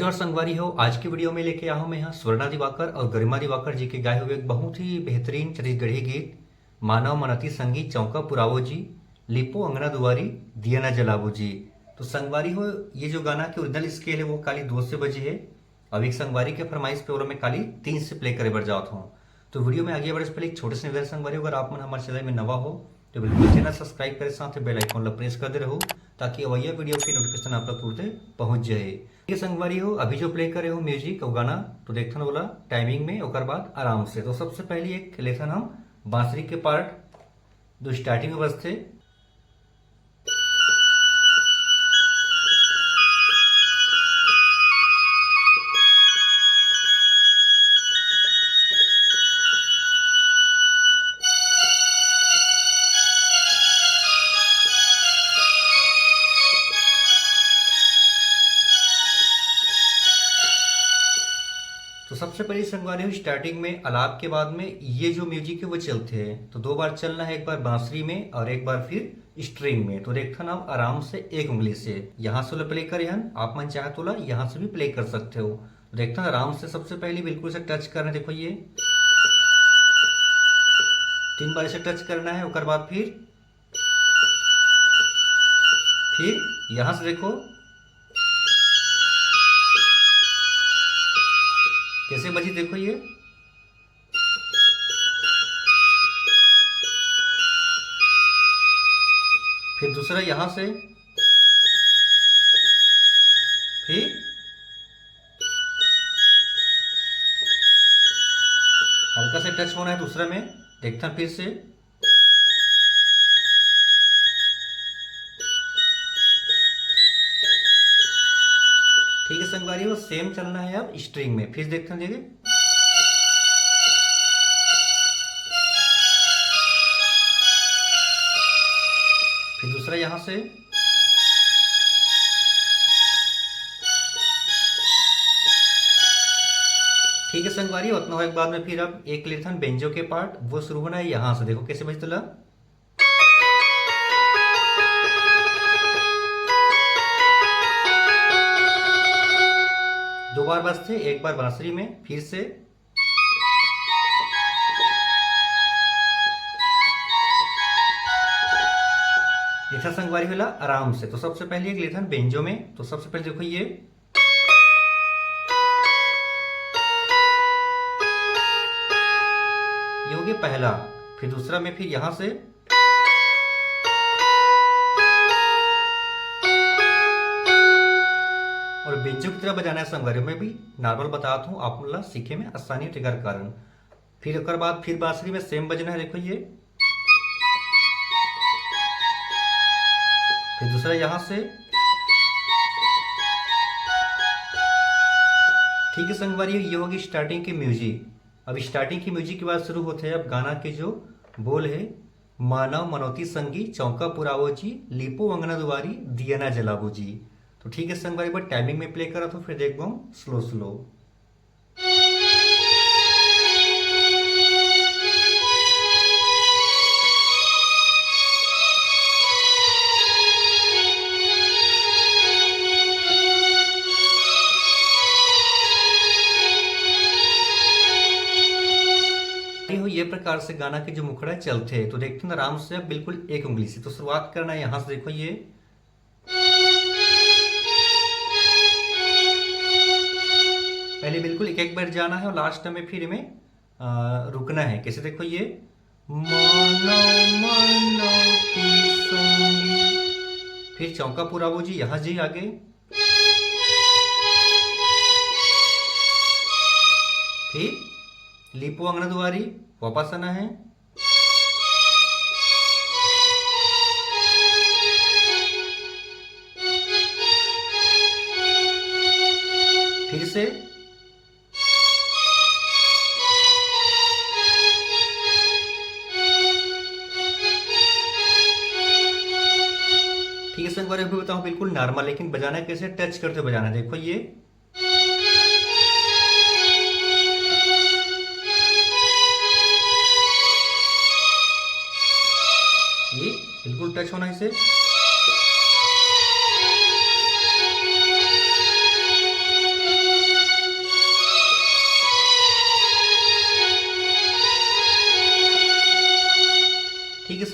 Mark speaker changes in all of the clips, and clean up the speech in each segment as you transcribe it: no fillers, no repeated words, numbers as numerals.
Speaker 1: जोहार संगवारी हो। आज की वीडियो में लेके आया हूं मैं यहाँ स्वर्णा दिवाकर और गरिमा दिवाकर जी के गाए हुए एक बहुत ही बेहतरीन छत्तीसगढ़ी गीत मानव मनती संगी चौका पुरावो जी लिपो अंगना दुआरी दिया न जलावो जी। तो संगवारी हो, ये जो गाना की ओरिजिनल स्केल है वो खाली 2 से बजे है। अब एक संगवारी के फरमाइश पे और मैं खाली 3 से प्ले करे बर जात हूँ। तो वीडियो में आगे बढ़े से पहले एक छोटे से निवेदन संगवारी, अगर आप मन हमारे चैनल में नवा हो तो बिल्कुल चैनल सब्सक्राइब करे, साथ बेल आइकन ला प्रेस कर दे रहो ताकि अवैया वीडियो की नोटिफिकेशन आप तक तुरंत पहुंच जाए। ये संगवारी हो, अभी जो प्ले करे हो म्यूजिक और गाना तो देखथन वाला टाइमिंग में और बाद आराम से। तो सबसे पहले एक लेथन हम बांसुरी के पार्ट जो स्टार्टिंग में बजते। तो सबसे पहले संगवारी हो, स्टार्टिंग में अलाप के बाद में ये जो म्यूजिक है वो चलते हैं। तो 2 बार चलना है, एक बार बांसुरी में और एक बार फिर स्ट्रिंग में। तो देखना आप आराम से एक उंगली से यहाँ से प्ले करे हन, आप मन चाहे तो यहाँ से भी प्ले कर सकते हो। तो देखना आराम से सबसे पहले बिल्कुल से टच करना है। देखो ये 3 बार इसे टच करना है, उसके बाद फिर यहाँ से देखो कैसे बजी। देखो ये फिर दूसरा यहाँ से, फिर हल्का से टच होना है दूसरा में। देखता फिर से ठीक है संगवारी, वो सेम चलना है अब स्ट्रिंग में। फिर देखते हैं देखिए फिर दूसरा यहाँ से, ठीक है संगवारी। उतना एक बाद में फिर अब एक लेथन बेंजो के पार्ट वो शुरू होना है यहाँ से। देखो कैसे बजतला, दो बार बजते, एक बार बांसुरी में, फिर से ऐसा संगवारी होला आराम से। तो सबसे पहले एक लेथन बेंजो में। तो सबसे पहले देखो ये हो गया पहला। फिर दूसरा में फिर यहां से, और बेंजो की तरह बजाना है संगवारी में भी नॉर्मल बताता हूँ, आप मतलब सीखे में आसानी होने के कारण। फिर एक बाद फिर बांसुरी में सेम बजना है। देखो ये फिर दूसरा यहां से, ठीक है संगवारी। ये होगी स्टार्टिंग की म्यूजिक। अब स्टार्टिंग की म्यूजिक के बाद शुरू होते हैं अब गाना के जो बोल है, मानव मनोती संगी चौका पुरावो जी लिपो अंगना दुआरी दिया ना जलावो जी। तो ठीक है संगवारी, बार टाइमिंग में प्ले करा तो फिर देखो स्लो स्लो। हो ये प्रकार से गाना के जो मुखड़ा चलते हैं। तो देखते हैं आराम से अब बिल्कुल एक उंगली से। तो शुरुआत करना है यहां से। देखो ये पहले बिल्कुल एक एक बार जाना है और लास्ट में फिर में रुकना है। कैसे देखो ये मानो मानो की संगी, फिर चौका पूरा वो जी यहां जी आगे, फिर लिपो अंगना दुआरी वापस आना है, फिर से, ठीक है संगवारी भी बताऊं बिल्कुल नॉर्मल, लेकिन बजाना कैसे टच करते बजाना। देखो ये बिल्कुल टच होना इसे।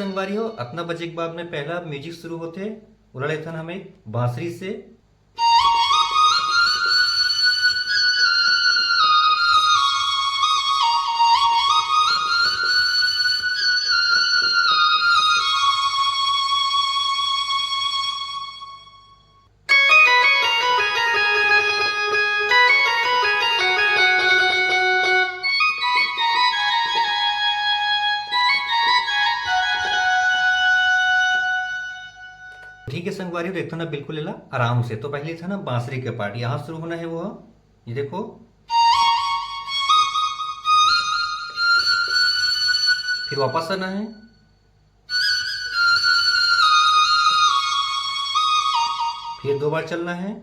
Speaker 1: संगवारी हो अतना बजे के बाद में पहला म्यूजिक शुरू होते उड़ा लेथन हम एक बांसुरी से। ठीक है संगवारी हो, देखो ना बिल्कुल लेला आराम से। तो पहले था ना बांसुरी के पार्ट यहाँ शुरू होना है वो, ये देखो। फिर वापस आना है, फिर 2 बार चलना है,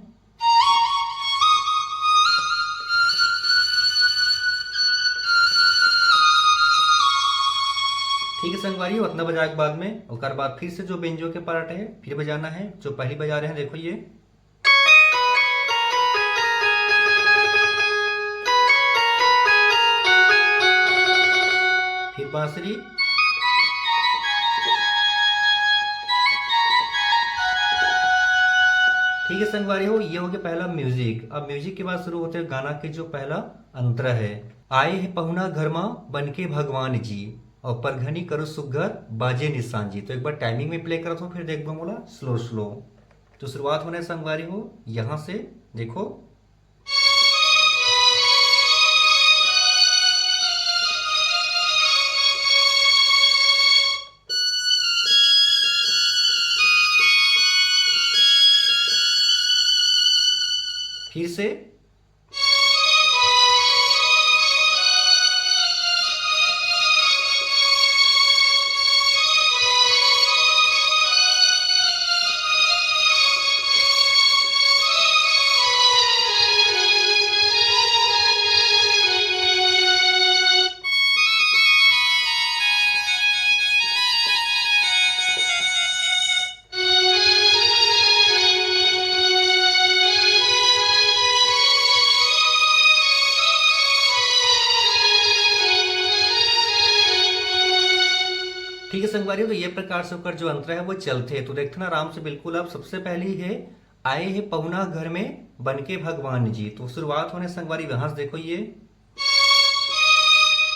Speaker 1: ठीक है संगवारी हो। उतना बजाए के बाद में उसके बाद फिर से जो बेंजो के पार्ट है फिर बजाना है, जो पहली बजा रहे हैं देखो ये। फिर बांसुरी, ठीक है संगवारी हो, ये हो गया पहला म्यूजिक। अब म्यूजिक के बाद शुरू होते हैं गाना के जो पहला अंतरा है। आए है पहुना घर मां बनके भगवान जी और परघनी करो सुघर बाजे निशान जी। तो एक बार टाइमिंग में प्ले करता हूँ, फिर देखो बोला स्लो स्लो। तो शुरुआत होने संगवारी हो यहां से, देखो। फिर से, ठीक है संगवारी हो। तो ये प्रकार से होकर जो अंतर है वो चलते हैं। तो देखते ना आराम से बिल्कुल। अब सबसे पहले ही है आए हैं पहुना घर में बनके भगवान जी। तो शुरुआत होने संगवारी यहां से देखो ये,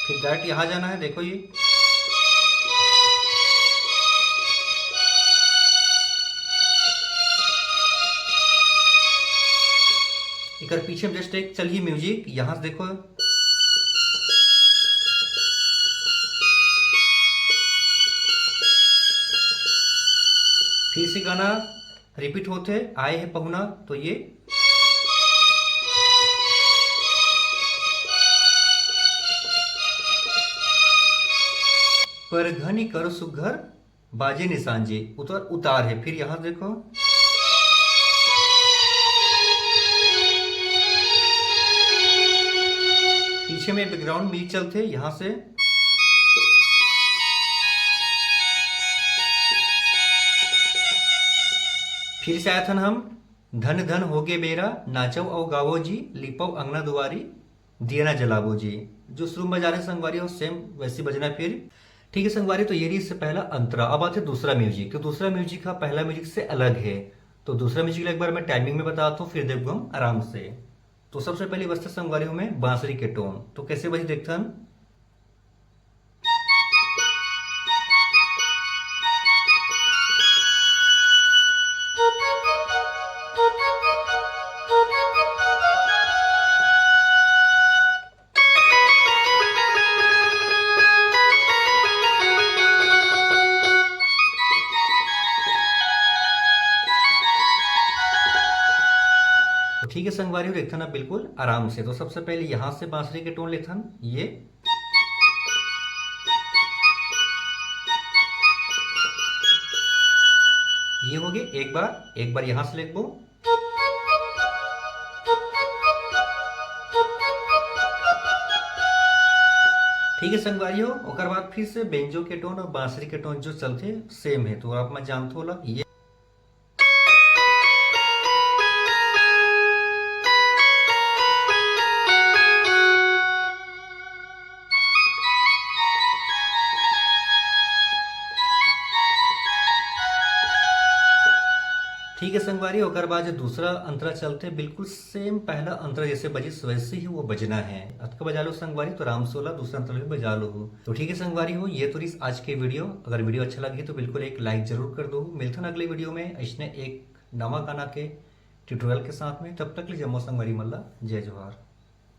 Speaker 1: फिर डायरेक्ट यहां जाना है, देखो ये। एक पीछे जस्ट एक चलिए म्यूजिक यहां से देखो। फिर से गाना रिपीट होते आए हैं पहुना, तो ये। पर घनी करो सुघर बाजे निशान जी, उतर उतार है। फिर यहां देखो, पीछे में बैकग्राउंड म्यूजिक चलते यहां से। फिर से आया था हम धन धन होगे बेरा नाचो औ गावो जी लिपो अंगना दुआरी दिया ना जलावो जी। जो शुरू में जा रहे संगवारी हो सेम वैसे बजना है फिर। ठीक है संगवारी, तो ये रही इससे पहला अंतरा। अब आते दूसरा म्यूजिक। तो दूसरा म्यूजिक का पहला म्यूजिक से अलग है। तो दूसरा म्यूजिक एक बार मैं टाइमिंग में बताता हूँ, फिर देखो हम आराम से। तो सबसे पहले बजते संगवारी हो में बांसुरी के टोन। तो कैसे बजे देखते हम। तो ठीक है संगवारी हो, देखते ना बिल्कुल आराम से। तो सबसे पहले यहां से बांसुरी के टोन लेथन ये। ये हो गए एक बार यहां से लिखबो। ठीक है संगवारी हो, ओकर बाद फिर से बेंजो के टोन और बांसुरी के टोन जो चलते सेम है। तो आप मैं जानते हो ये। ठीक है संगवारी, ओकर बाद जो दूसरा अंतरा चलते बिल्कुल सेम पहला अंतरा जैसे बजिस वैसे ही वो बजना है। अतका बजा लो संगवारी, तो राम सोला दूसरा अंतरा भी बजा लो। तो ठीक है संगवारी हो, ये तो रही आज के वीडियो। अगर वीडियो अच्छा लगी तो बिल्कुल एक लाइक जरूर कर दो। मिलते हैं अगले वीडियो में ऐसने एक नवा गाना के ट्यूटोरियल के साथ में। तब तक ले जमो संगवारी मल्ला, जय जोहार।